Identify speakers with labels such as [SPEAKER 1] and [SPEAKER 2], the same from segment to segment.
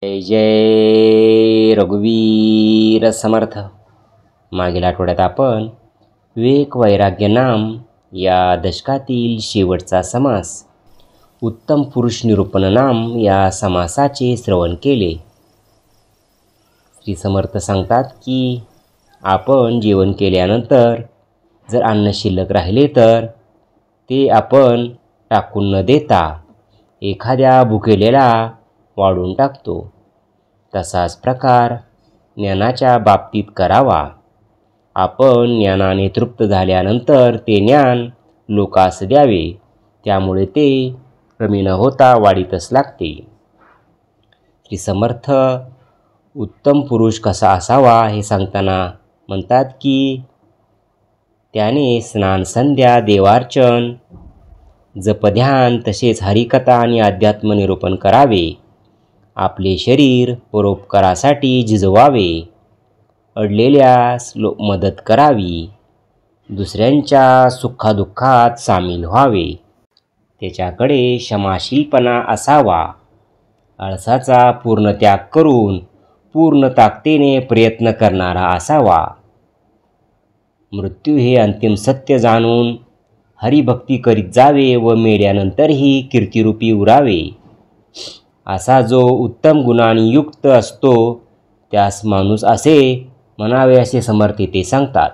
[SPEAKER 1] जय जय रघुवीर समर्थ. मागील आठवड्यात आपण विवेक वैराग्य नाम या दशकातील शेवटचा समास उत्तम पुरुष निरूपण नाम या समासाचे श्रवण केले. श्री समर्थ सांगतात की आपण जेवण केल्यानंतर जर अन्न शिल्लक राहिले तर ते आपण टाकून न देता एखाद्या भुकेलेला वाढून टाकतो. तसाच प्रकार ज्ञानाच्या बाबतीत करावा. आपण ज्ञानाने तृप्त झाल्यानंतर ते ज्ञान लोकास द्यावे, त्यामुळे ते कमी न होता वाढीतच लागते. श्री समर्थ उत्तम पुरुष कसा असावा हे सांगताना म्हणतात की त्याने स्नान संध्या देवार्चन जपध्यान तसेच हरिकथा आणि अध्यात्म निरूपण करावे. आपले शरीर परोपकारासाठी झिजवावे. अडलेल्यास मदत करावी. दुसऱ्यांच्या सुखादुःखात सामील व्हावे. त्याच्याकडे क्षमाशीलपणा असावा. आळसाचा पूर्ण त्याग करून पूर्ण ताकदीने प्रयत्न करणारा असावा. मृत्यू हे अंतिम सत्य जाणून हरिभक्ती करीत जावे व मेल्यानंतरही कीर्तिरूपी उरावे. असा जो उत्तम गुणांनी युक्त असतो त्यास माणूस असे म्हणावे असे समर्थ ते सांगतात.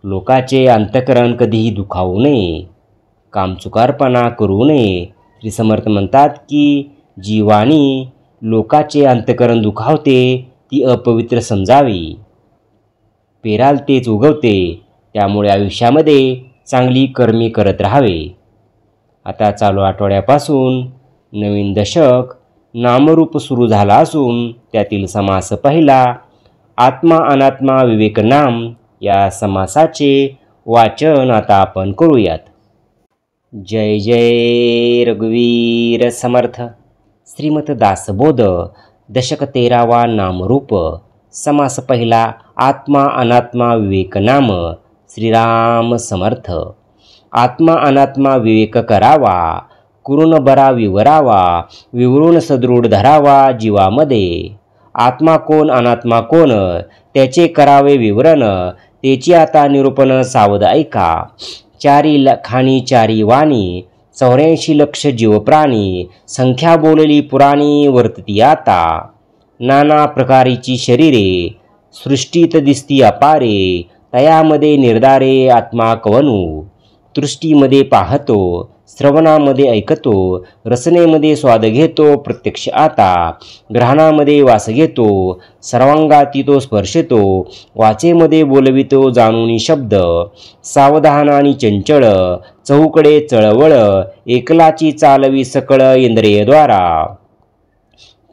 [SPEAKER 1] लोकाचे अंतःकरण कधीही दुखावू नये. कामचुकारपणा करू नये. श्री समर्थ म्हणतात की जी वाणी लोकाचे अंतःकरण दुखावते ती अपवित्र समजावी. पेराल तेच उगवते. त्यामुळे आयुष्यामध्ये चांगली कर्मे करत राहावे. आता चालू आठवड्यापासून नवीन दशक नामरूप सुरू झाला असून त्यातील समास पहिला आत्मा अनात्मा विवेक नाम या समासाचे वाचन आता आपण करूयात. जय जय रघुवीर समर्थ. श्रीमत दासबोध दशक 13वा नामरूप समास पहिला आत्मा अनात्मा विवेक नाम. श्रीराम समर्थ. आत्मा अनात्मा विवेक करावा. कुरून बरा विवरावा. विवरून सदृढ धरावा जीवामध्ये. आत्मा कोण अनात्मा कोण त्याचे करावे विवरण. त्याची आता निरूपण सावध ऐका. 4 खाणी 4 वाणी 84 लक्ष जीवप्राणी. संख्या बोलली पुराणी वर्तती आता. नाना प्रकारीची शरीरे सृष्टीत दिसती अपारे. तयामध्ये निर्धारे आत्मा कवनू. दृष्टीमध्ये पाहतो. श्रवणामध्ये ऐकतो. रसनेमध्ये स्वाद घेतो प्रत्यक्ष आता. ग्रहणामध्ये वास घेतो. सर्वांगाती तो स्पर्शतो. वाचेमध्ये बोलवितो जाणून शब्द. सावधान आणि चंचळ चहूकडे चळवळ. एकलाची चालवी सकळ इंद्रियद्वारा.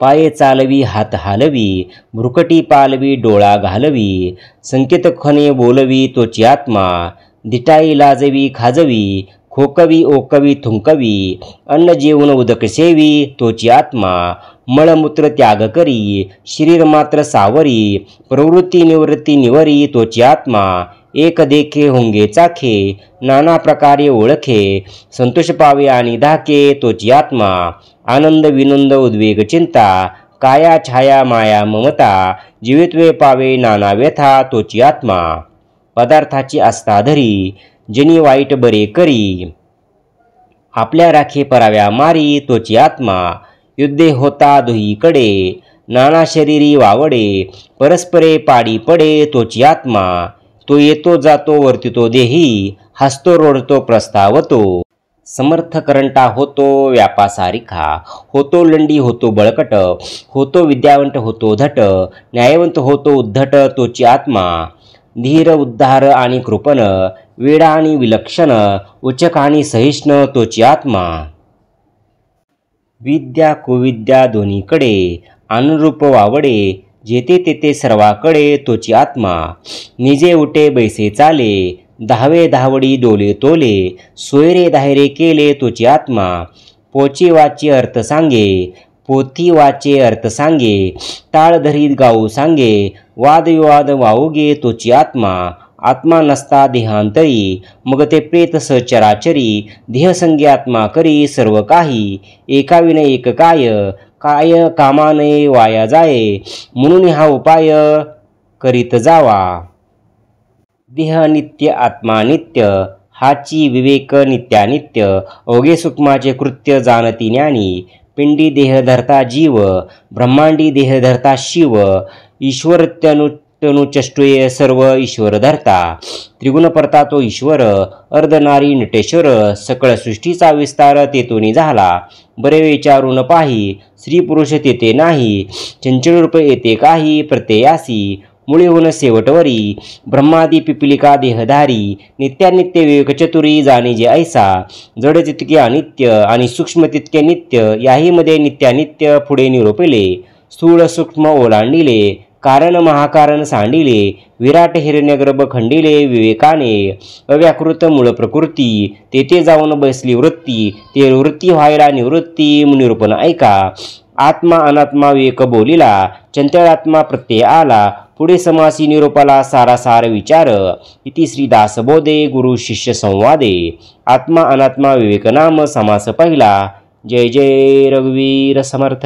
[SPEAKER 1] पाये चालवी हात हालवी. भ्रुकटी पालवी डोळा घालवी. संकेतखने बोलवी तोची आत्मा. दिटाई लाजवी खाजवी. खोकवी ओकवी थुंकवी. अन्न जेवण उदक सेवी तोची आत्मा. मळमूत्र त्याग करी. शरीर मात्र सावरी. प्रवृत्ती निवृत्ती निवरी तोची आत्मा. एक देखे होंगे चाखे. नाना प्रकारे ओळखे. संतोष पावे आणि धाके तोची आत्मा. आनंद विनोद उद्वेग चिंता. काया छाया माया ममता. जीवित्वे पावे नाना व्यथा तोची आत्मा. पदार्थाची आस्थाधरी. जनी वाईट बरे करी. आपल्या राखे पराव्या मारी तोची आत्मा. युद्धे होता दुहीकडे. नाना शरीरी वावडे. परस्परे पाडी पडे तोची आत्मा. तो येतो जातो वर्तितो देही. हसतो रोडतो प्रस्तावतो. समर्थ करंटा होतो व्यापासारिखा. होतो लंडी होतो बळकट. होतो विद्यावंत होतो धट. न्यायवंत होतो उद्धट तोची आत्मा. धीर उद्धार आणि कृपण. वेडा आणि विलक्षण. उचक आणि सहिष्णु तोची आत्मा. विद्या कुविद्या दोन्हीकडे. अनुरूप वावडे. जेथे तेथे सर्वाकडे तोची आत्मा. निजे उठे बैसे चाले. धावे धावडी डोले तोले. सोयरे दायरे केले तोची आत्मा. पोची वाचे अर्थ सांगे. पोथी वाचे अर्थ सांगे. टाळ धरीत गाऊ सांगे. वादविवाद वाऊगे तोची आत्मा. आत्मा नसता देहांतरी. मग ते प्रेत सचराचरी. देहसंगी आत्मा करी सर्व काही. एकाविन एक काय. काय कामा नये वाया जाये, म्हणून हा उपाय करीत जावा. देह नित्य आत्मा नित्य, हाची विवेक नित्यानित्य. अवघे सूक्ष्माचे कृत्य जाणती ज्ञानी, पिंडी देह धरता जीव, ब्रह्मांडी देह धरता शिव. ईश्वर तनु चष्टुये सर्व ईश्वर धरता, त्रिगुण परता तो ईश्वर. अर्धनारी नटेश्वर, सकळ सृष्टीचा विस्तार तेतूनी झाला. बरे विचारून पाही, स्त्री पुरुष तेथे नाही, चंचल रूप येते काही प्रत्ययासी. मुळी होऊन शेवटवरी, ब्रह्मादी पिपिलिका देहधारी. नित्यानित्य विवेक चतुरी जाणे जे ऐसा, जड तितके अनित्य आणि सूक्ष्म तितके नित्य. याही मध्ये नित्यानित्य पुढे निरोपिले, स्थूळ सूक्ष्म ओलांडिले, कारण महाकारण सांडिले. विराट हिरण्यगर्भ खंडिले विवेकाने, अव्याकृत मूळ प्रकृती. तेथे जाऊन बसली वृत्ती, ते वृत्ती व्हायला निवृत्ती. निरूपण ऐका, आत्मा अनात्मा विवेक बोलिला, चंचलात्मा प्रत्यय आला. पुढे समासी निरूपाला सारासार विचार. इति श्री दासबोधे गुरु शिष्य संवादे. आत्मा अनात्मा विवेक नाम समास पहिला. जय जय रघुवीर समर्थ.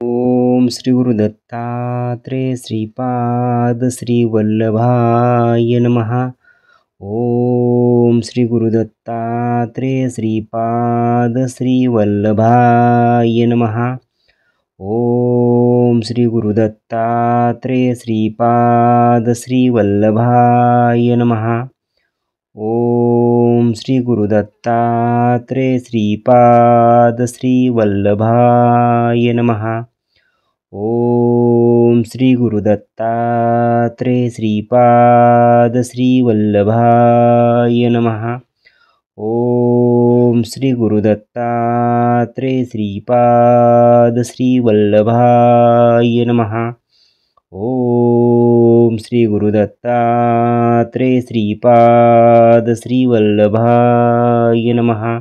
[SPEAKER 1] ओम श्री गुरु दत्तात्रेय श्रीपाद श्री वल्लभाय नमः. ओम श्री गुरु दत्तात्रेय श्रीपाद श्री वल्लभाय नमः. ओम श्री गुरु दत्तात्रेय श्रीपाद श्री वल्लभाय नमः. ओम श्री गुरु दत्तात्रेय श्रीपाद श्री वल्लभाय नमः. ओम श्री गुरु दत्तात्रेय श्रीपाद श्री वल्लभाय नमः. ओम श्री गुरु दत्तात्रेय श्रीपाद श्री वल्लभाय नमः. ओम श्री गुरु दत्तात्रेय श्रीपाद श्री वल्लभाय नमः.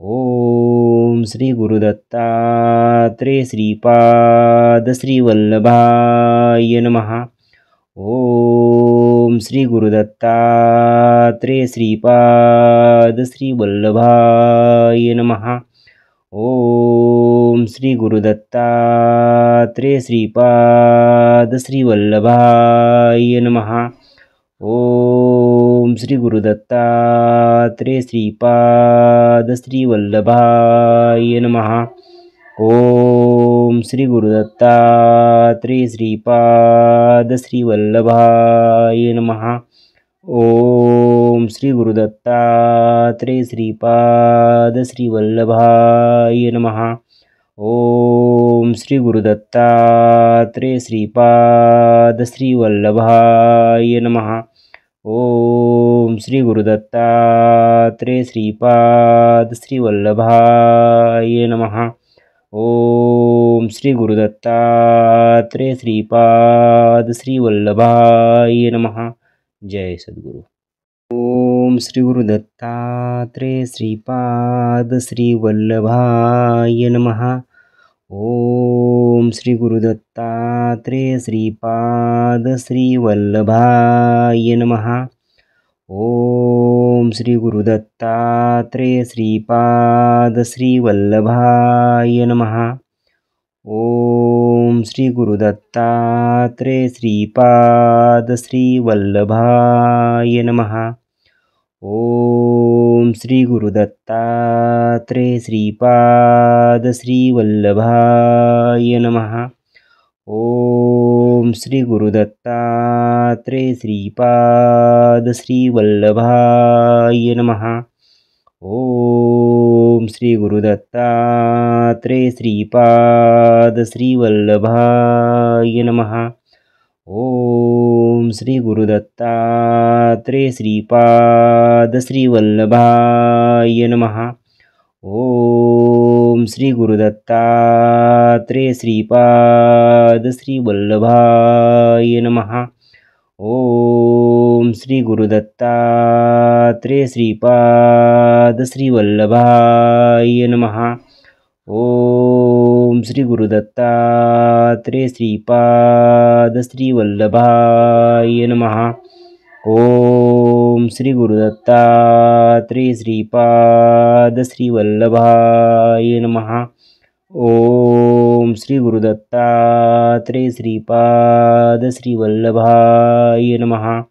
[SPEAKER 1] ओम श्री गुरु दत्तात्रेय श्रीपाद श्री वल्लभाय नमः. ओम श्री गुरु दत्तात्रेय श्रीपाद श्री वल्लभाय नमः. ओम श्री गुरु दत्तात्रेय श्रीपाद श्री वल्लभाय नमः. ओम श्री गुरु दत्तात्रेय श्रीपाद श्री वल्लभाय नमः. ओम श्री गुरु दत्तात्रेय श्रीपाद श्री वल्लभाय नमः. ओम श्री गुरु दत्तात्रेय श्रीपाद श्री वल्लभाय नमः. ओम श्री गुरु दत्तात्रेय श्रीपाद श्री वल्लभाय नमः. ओम श्री गुरु दत्तात्रेय श्रीपाद श्री वल्लभाय नमः. ओम श्री गुरु दत्तात्रेय श्रीपाद श्री वल्लभाय नमः. जय सद्गुरु. ओम श्री गुरु दत्तात्रेय श्रीपाद श्री वल्लभाय नमः. ओम श्री गुरु दत्तात्रेय श्रीपाद श्री वल्लभाय नमः. ओम श्री गुरु दत्तात्रेय श्रीपाद श्री वल्लभाय नमः. ओम श्री गुरु दत्तात्रेय श्रीपाद श्री वल्लभाय नमः. ओम श्री गुरु दत्तात्रेय श्रीपाद श्री वल्लभाय नमः. ओम श्री गुरु दत्तात्रेय श्रीपाद श्री वल्लभाय नमः. ओम श्री गुरु दत्तात्रेय श्रीपाद श्री वल्लभाय नमः. ओम श्री गुरु दत्तात्रेय श्रीपाद श्री वल्लभाय नमः. ओम श्री गुरु दत्तात्रेय श्रीपाद श्री वल्लभाय नमः. ओम श्री गुरु दत्तात्रेय श्रीपाद श्री वल्लभाय नमः. ओम श्री गुरु दत्तात्रेय श्रीपाद श्री वल्लभाय नमः. ओम श्री गुरु दत्तात्रेय श्रीपाद श्री वल्लभाय नमः. ओम ओम श्री गुरुदत्तात्रेय श्रीपाद श्रीवल्लभाय नमः।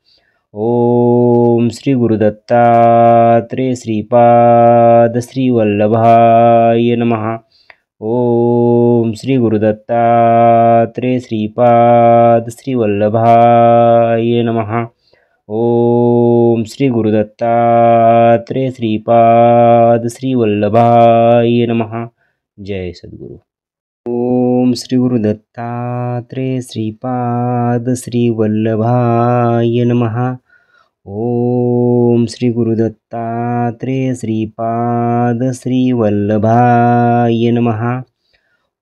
[SPEAKER 1] ओम श्री गुरुदत्तात्रेय श्रीपाद श्रीवल्लभाय नमः। ओम श्री गुरुदत्तात्रेय श्रीपाद श्रीवल्लभाय नमः। ओम श्री गुरुदत्तात्रेय श्रीपाद श्रीवल्लभाय नमः। जय सद्गुरु। ओम श्री गुरुदत्तात्रेय श्रीपाद श्रीवल्लभाय नमः। ओम श्री गुरुदत्तात्रेय श्रीपाद श्रीवल्लभाय नमः।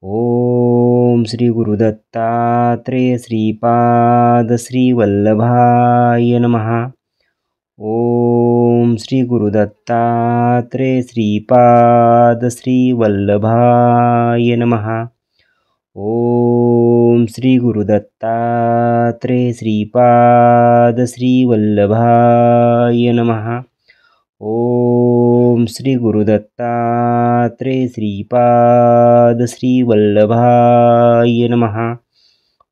[SPEAKER 1] ओम श्री गुरुदत्तात्रेय श्रीपाद श्रीवल्लभाय नमः। ओम श्री गुरुदत्तात्रेय श्रीपाद श्रीवल्लभाय नमः। ओम श्री गुरुदत्तात्रेय श्रीपाद श्रीवल्लभाय नमः। ओम श्री गुरुदत्तात्रेय श्रीपाद श्रीवल्लभाय नमः।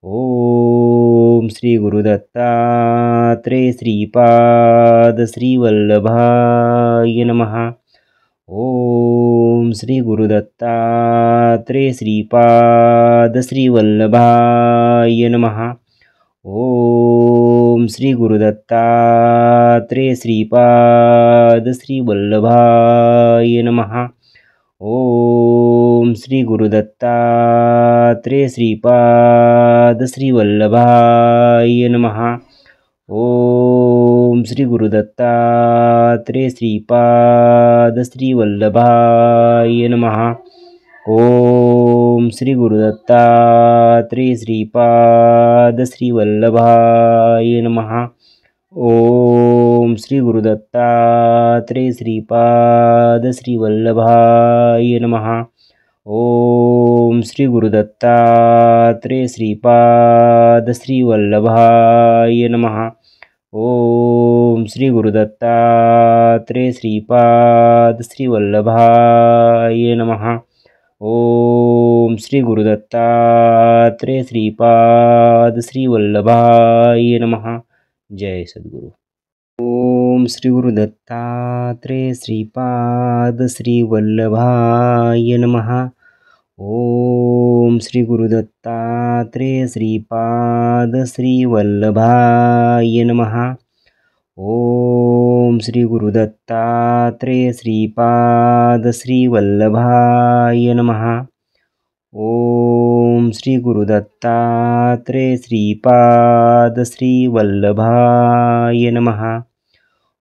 [SPEAKER 1] ओम श्री गुरुदत्तात्रेय श्रीपाद श्रीवल्लभाय नमः। ओम श्री गुरुदत्तात्रेय श्रीपाद श्रीवल्लभाय नमः। ओम श्री गुरुदत्तात्रेय श्रीपाद श्रीवल्लभाय नमः। ओम श्री गुरुदत्तात्रेय श्रीपाद श्रीवल्लभाय नमः। ओम श्री गुरुदत्तात्रेय श्रीपाद श्रीवल्लभाय नमः। ओम श्री गुरुदत्तात्रेय श्रीपाद श्रीवल्लभाय नमः। ओम श्री गुरुदत्तात्रेय श्रीपाद श्रीवल्लभाय नमः। ओम श्री गुरुदत्तात्रेय श्रीपाद श्रीवल्लभाय नमः। ओम श्री गुरुदत्तात्रेय श्रीपाद श्रीवल्लभाय नमः। ओम श्री गुरुदत्तात्रेय श्रीपाद श्रीवल्लभाय नमः। जय सद्गुरु। ओम श्री गुरुदत्तात्रेय श्रीपाद श्रीवल्लभाय नमः। ओम श्री गुरुदत्तात्रेय श्रीपाद श्रीवल्लभाय नमः। ओम श्री गुरुदत्तात्रेय श्रीपाद श्रीवल्लभाय नमः। ओम श्री गुरुदत्तात्रेय श्रीपाद श्रीवल्लभाय नमः।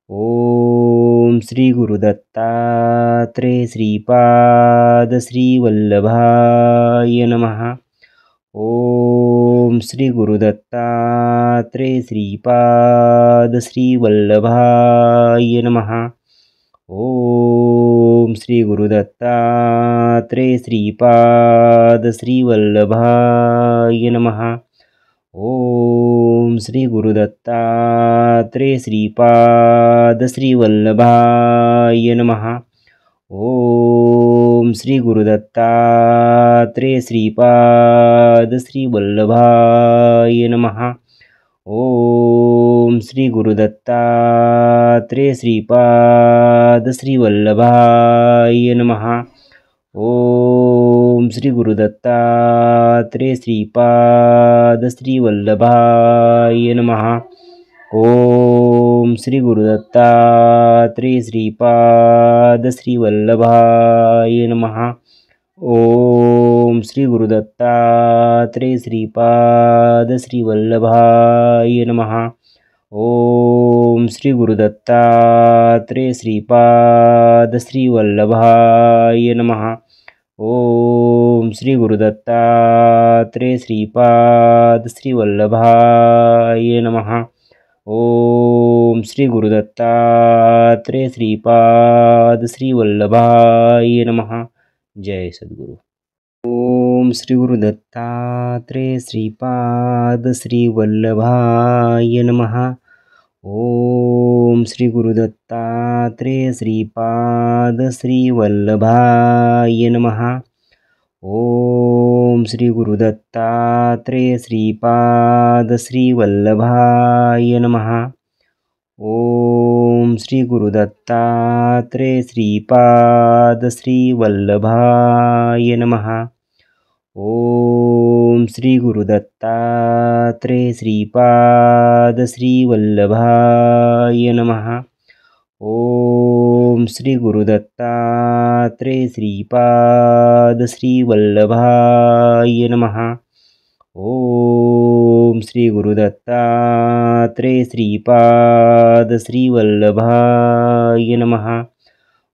[SPEAKER 1] ओम श्री गुरुदत्तात्रेय श्रीपाद श्रीवल्लभाय नमः। ओम श्री गुरुदत्तात्रेय श्रीपाद श्रीवल्लभाय नमः। ओम श्री गुरुदत्तात्रेय श्रीपाद श्रीवल्लभाय नमः। ओम श्री गुरुदत्तात्रेय श्रीपाद श्रीवल्लभाय नमः। ओम श्री गुरुदत्तात्रेय श्रीपाद श्रीवल्लभाय नमः। ओम श्री गुरुदत्तात्रेय श्रीपाद श्रीवल्लभाय नमः। ओम श्री गुरुदत्तात्रेय श्रीपाद श्रीवल्लभाय नमः। ओम श्री गुरुदत्तात्रेय श्रीपाद श्रीवल्लभाय नमः। ओम श्री गुरुदत्तात्रेय श्रीपाद श्रीवल्लभाय नमः। ओम श्री गुरुदत्तात्रेय श्रीपाद श्रीवल्लभाय नमः। ओम श्री गुरुदत्तात्रेय श्रीपाद श्रीवल्लभाय नमः। ओम श्री गुरुदत्तात्रेय श्रीपाद श्रीवल्लभाय नमः। जय सद्गुरु। ओम श्री गुरुदत्तात्रेय श्रीपाद श्रीवल्लभाय नमः। ओम श्री गुरुदत्तात्रेय श्रीपाद श्रीवल्लभाय नमः। ओम श्री गुरुदत्तात्रेय श्रीपाद श्रीवल्लभाय नमः। ओम श्री गुरुदत्तात्रेय श्रीपाद श्रीवल्लभाय नमः। ओम श्री गुरुदत्तात्रेय श्रीपाद श्रीवल्लभाय नमः। ओम श्री गुरुदत्तात्रेय श्रीपाद श्रीवल्लभाय नमः। ओम श्री गुरुदत्तात्रेय श्रीपाद श्रीवल्लभाय नमः।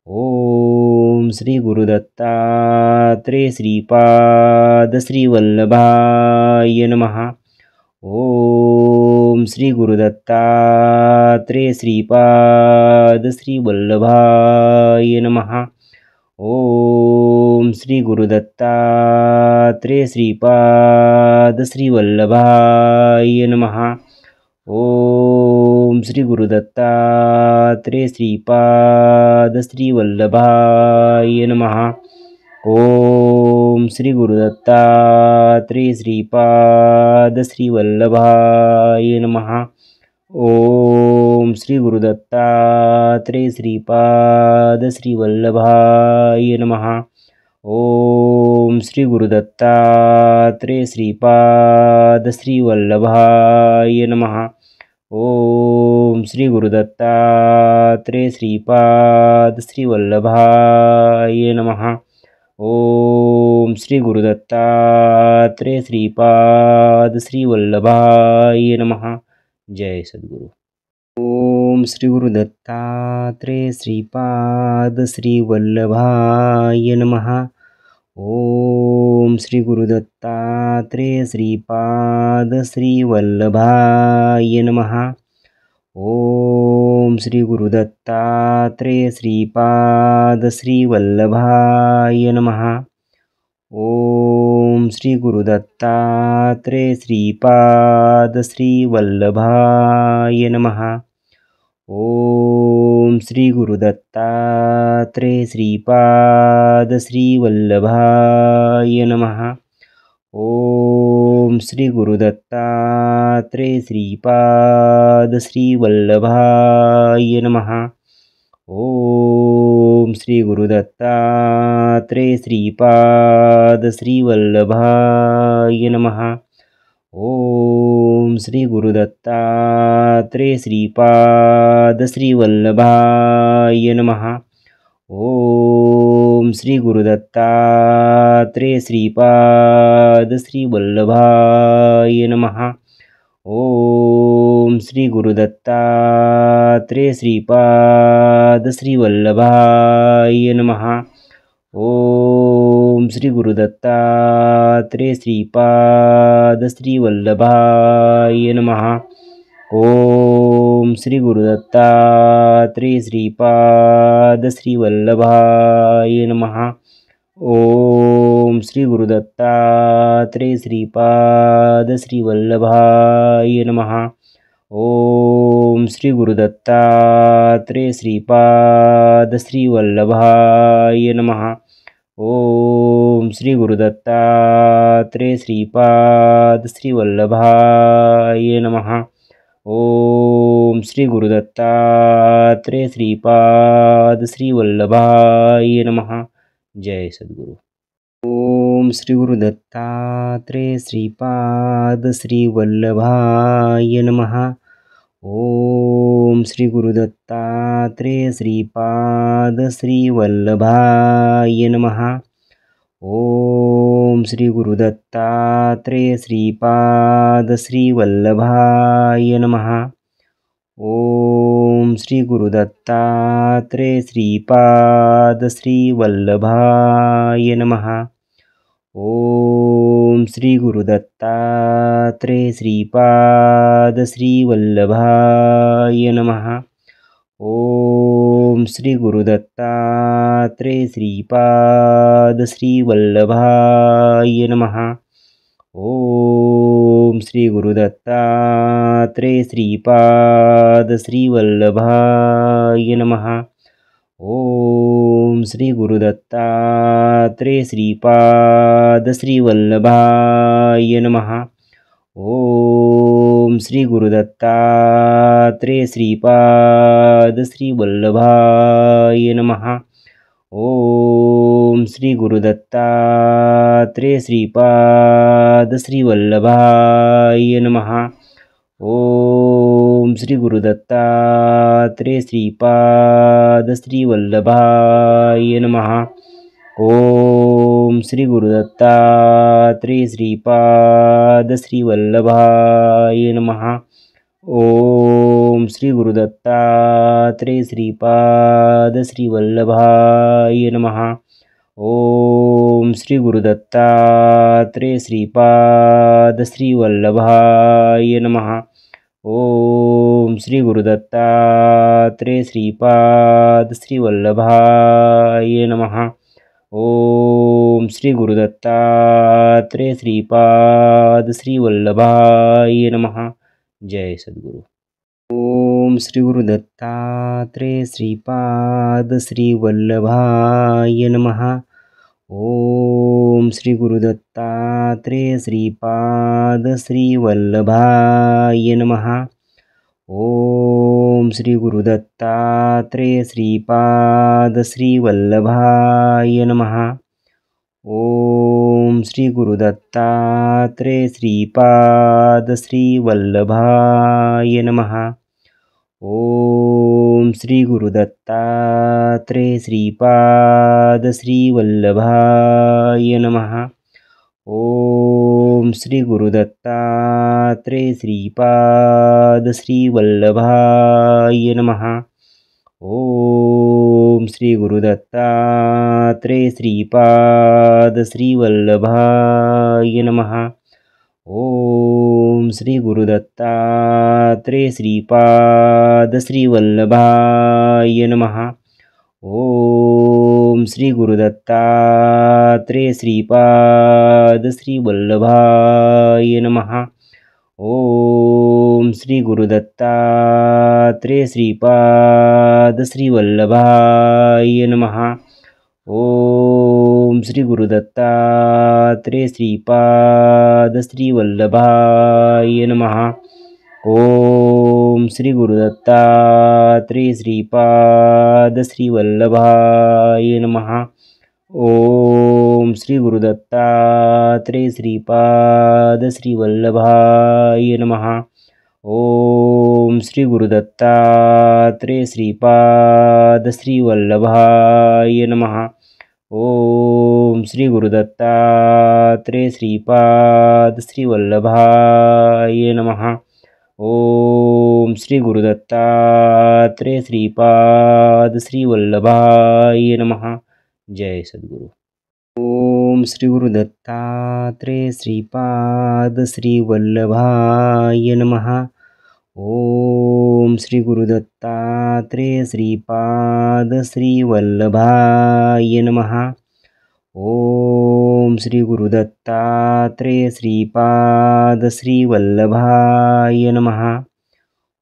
[SPEAKER 1] ओम श्री गुरुदत्तात्रेय श्रीपाद श्रीवल्लभाय नमः। ओम श्री गुरुदत्तात्रेय श्रीपाद श्रीवल्लभाय नमः। ओम श्री गुरुदत्तात्रेय श्रीपाद श्रीवल्लभाय नमः। ओम श्री गुरुदत्तात्रेय श्रीपाद श्रीवल्लभाय नमः। ओम श्री गुरुदत्तात्रेय श्रीपाद श्रीवल्लभाय नमः। ओम श्री गुरुदत्तात्रेय श्रीपाद श्रीवल्लभाय नमः। ओम श्री गुरुदत्तात्रेय श्रीपाद श्रीवल्लभाय नमः। ओम श्री गुरुदत्तात्रेय श्रीपाद श्रीवल्लभाय नमः। ओम श्री गुरुदत्तात्रेय श्रीपाद श्रीवल्लभाय नमः। जय सद्गुरु। ओम श्री गुरुदत्तात्रेय श्रीपाद श्रीवल्लभाय नमः। ओम श्री गुरुदत्तात्रेय श्रीपाद श्रीवल्लभाय नमः। ओम श्री गुरुदत्तात्रेय श्रीपाद श्रीवल्लभाय नमः। ओम श्री गुरुदत्तात्रेय श्रीपाद श्रीवल्लभाय नमः। ओम श्री गुरुदत्तात्रेय श्रीपाद श्रीवल्लभाय नमः। ओम श्री गुरुदत्तात्रेय श्रीपाद श्रीवल्लभाय नमः। ओम श्री गुरुदत्तात्रेय श्रीपाद श्रीवल्लभाय नमः। ओम श्री गुरुदत्तात्रेय श्रीपाद श्रीवल्लभाय नमः। ओम श्री गुरुदत्तात्रेय श्रीपाद श्रीवल्लभाय नमः। ओम श्री गुरुदत्तात्रेय श्रीपाद श्रीवल्लभाय नमः। ओम श्री गुरुदत्तात्रेय श्रीपाद श्रीवल्लभाय नमः। ओम श्री गुरुदत्तात्रेय श्रीपाद श्रीवल्लभाय नमः। ओम श्री गुरुदत्तात्रेय श्रीपाद श्रीवल्लभाय नमः। ओम श्री गुरुदत्तात्रेय श्रीपाद श्रीवल्लभाय नमः। ओम श्री गुरुदत्तात्रेय श्रीपाद श्रीवल्लभाय नमः। ओम श्री गुरुदत्तात्रेय श्रीपाद श्रीवल्लभाय नमः। जय सद्गुरु। ओम श्री गुरुदत्तात्रेय श्रीपाद श्रीवल्लभाय नमः। ओम श्री गुरुदत्तात्रेय श्रीपाद श्रीवल्लभाय नमः। ओम श्री गुरुदत्तात्रेय श्रीपाद श्रीवल्लभाय नमः। ओम श्री गुरुदत्तात्रेय श्रीपाद श्रीवल्लभाय नमः। ओम श्री गुरुदत्तात्रेय श्रीपाद श्रीवल्लभाय नमः। ओम श्री गुरुदत्तात्रेय श्रीपाद श्रीवल्लभाय नमः। ओम श्री गुरुदत्तात्रेय श्रीपाद श्रीवल्लभाय नमः। ओम श्री गुरुदत्तात्रेय श्रीपाद श्रीवल्लभाय नमः। ओम श्री गुरुदत्तात्रेय श्रीपाद श्रीवल्लभाय नमः। ओम श्री गुरुदत्तात्रेय श्रीपाद श्रीवल्लभाय नमः। ओम श्री गुरुदत्तात्रेय श्रीपाद श्रीवल्लभाय नमः। ओम श्री गुरुदत्तात्रेय श्रीपाद श्रीवल्लभाय नमः। ओम श्री गुरुदत्तात्रेय श्रीपाद श्रीवल्लभाय नमः। ओम श्री गुरुदत्तात्रेय श्रीपाद श्रीवल्लभाय नमः। ओम श्री गुरुदत्तात्रेय श्रीपाद श्रीवल्लभाय नमः। ओम श्री गुरुदत्तात्रेय श्रीपाद श्रीवल्लभाय नमः। जय सद्गुरु। ओम श्री गुरुदत्तात्रेय श्रीपाद श्रीवल्लभाय नमः। ओम श्री गुरुदत्तात्रेय श्रीपाद श्रीवल्लभाय नमः। ओम श्री गुरुदत्तात्रेय श्रीपाद श्रीवल्लभाय नमः। ओम श्री गुरुदत्तात्रेय श्रीपाद श्रीवल्लभाय नमः। ओम श्री गुरुदत्तात्रेय श्रीपाद श्रीवल्लभाय नमः। ओम श्री गुरुदत्तात्रेय श्रीपाद श्रीवल्लभाय नमः। ओम श्री गुरुदत्तात्रेय श्रीपाद श्रीवल्लभाय नमः। ओम श्री गुरुदत्तात्रेय श्रीपाद श्रीवल्लभाय नमः। ओम श्री गुरुदत्तात्रेय श्रीपाद श्रीवल्लभाय नमः। ओम श्री गुरुदत्तात्रेय श्रीपाद श्रीवल्लभाय नमः। ओम श्री गुरुदत्तात्रेय श्रीपाद श्रीवल्लभाय नमः। ओम श्री गुरुदत्तात्रेय श्रीपाद श्रीवल्लभाय नमः। ओम श्री गुरुदत्तात्रेय श्रीपाद श्रीवल्लभाय नमः। ओम श्री गुरुदत्तात्रेय श्रीपाद श्रीवल्लभाय नमः। ओम श्री गुरुदत्तात्रेय श्रीपाद श्रीवल्लभाय नमः। ओम श्री गुरुदत्तात्रेय श्रीपाद श्रीवल्लभाय नमः। जय सद्गुरु। ओम श्री गुरुदत्तात्रेय श्रीपाद श्रीवल्लभाय नमः। ओम श्री गुरुदत्तात्रेय श्रीपाद श्रीवल्लभाय नमः। ओम श्री गुरुदत्तात्रेय श्रीपाद श्रीवल्लभाय नमः।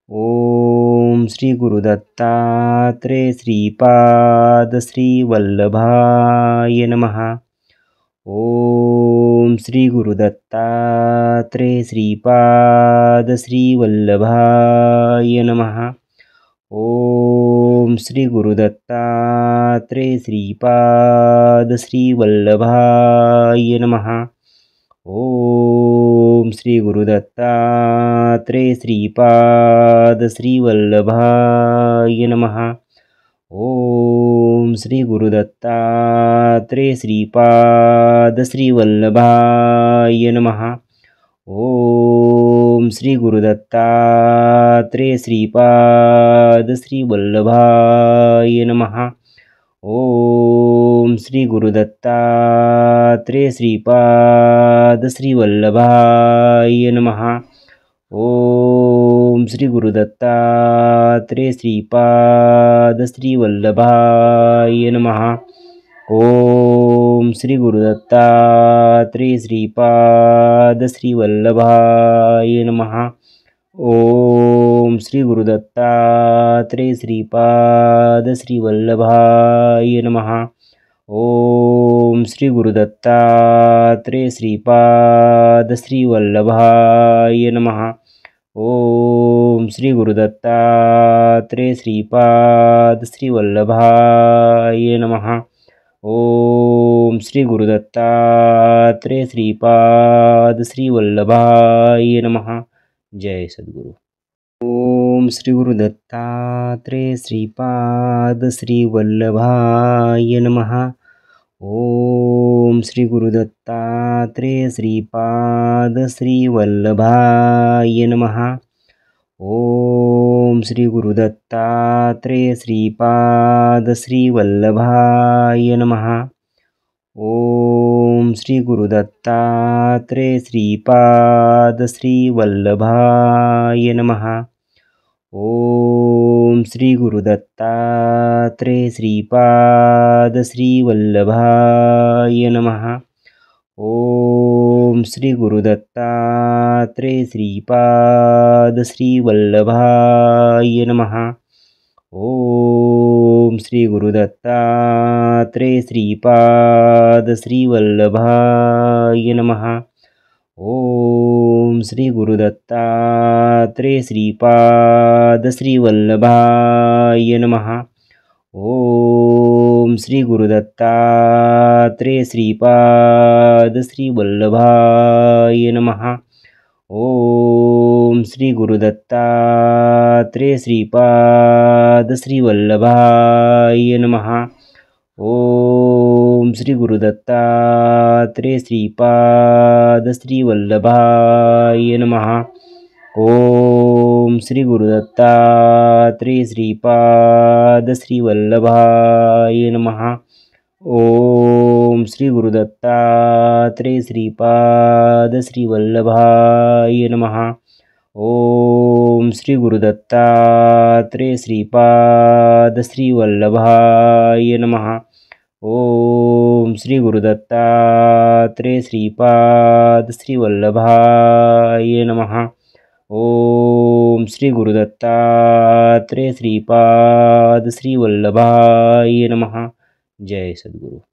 [SPEAKER 1] ओम श्री गुरुदत्तात्रेय श्रीपाद श्रीवल्लभाय नमः। ओम श्री गुरुदत्तात्रेय श्रीपाद श्रीवल्लभाय नमः। ओम श्री गुरुदत्तात्रेय श्रीपाद श्रीवल्लभाय नमः। ओम श्री गुरुदत्तात्रेय श्रीपाद श्रीवल्लभाय नमः। ओम श्री गुरुदत्तात्रेय श्रीपाद श्रीवल्लभाय नमः। ओम श्री गुरुदत्तात्रेय श्रीपाद श्रीवल्लभाय नमः। ओम श्री गुरुदत्तात्रेय श्रीपाद श्रीवल्लभाय नमः। ओम श्री गुरुदत्तात्रेय श्रीपाद श्रीवल्लभाय नमः। ओम श्री गुरुदत्तात्रेय श्रीपाद श्रीवल्लभाय नमः। ओम श्री गुरुदत्तात्रेय श्रीपाद श्रीवल्लभाय नमः। ओम श्री गुरुदत्तात्रेय श्रीपाद श्रीवल्लभाय नमः। ओम श्री गुरुदत्तात्रेय श्रीपाद श्रीवल्लभाय नमः। ओम श्री गुरुदत्तात्रेय श्रीपाद श्रीवल्लभाय नमः। जय सद्गुरु। ओम श्री गुरुदत्तात्रेय श्रीपाद श्रीवल्लभाय नमः। ओम श्री गुरुदत्तात्रेय श्रीपाद श्रीवल्लभाय नमः। ओम श्री गुरुदत्तात्रेय श्रीपाद श्रीवल्लभाय नमः। ओम श्री गुरुदत्तात्रेय श्रीपाद श्रीवल्लभाय नमः। ओम श्री गुरुदत्तात्रेय श्रीपाद श्रीवल्लभाय नमः। ओम श्री गुरुदत्तात्रेय श्रीपाद श्रीवल्लभाय नमः। ओम श्री गुरुदत्तात्रेय श्रीपाद श्रीवल्लभाय नमः। ओम श्री गुरुदत्तात्रेय श्रीपाद श्रीवल्लभाय नमः। ओम श्री गुरुदत्तात्रेय श्रीपाद श्रीवल्लभाय नमः। ओम श्री गुरुदत्तात्रेय श्रीपाद श्रीवल्लभाय नमः। ओम श्री गुरुदत्तात्रेय श्रीपाद श्रीवल्लभाय नमः। ओम श्री गुरुदत्तात्रेय श्रीपाद श्रीवल्लभाय नमः। ओम श्री गुरुदत्तात्रेय श्रीपाद श्रीवल्लभाय नमः। ओम श्री गुरुदत्तात्रेय श्रीपाद श्रीवल्लभाय नमः। ओम श्री गुरुदत्तात्रेय श्रीपाद श्रीवल्लभाय नमः। ओम श्री गुरुदत्तात्रेय श्रीपाद श्रीवल्लभाय नमः। जय सद्गुरु।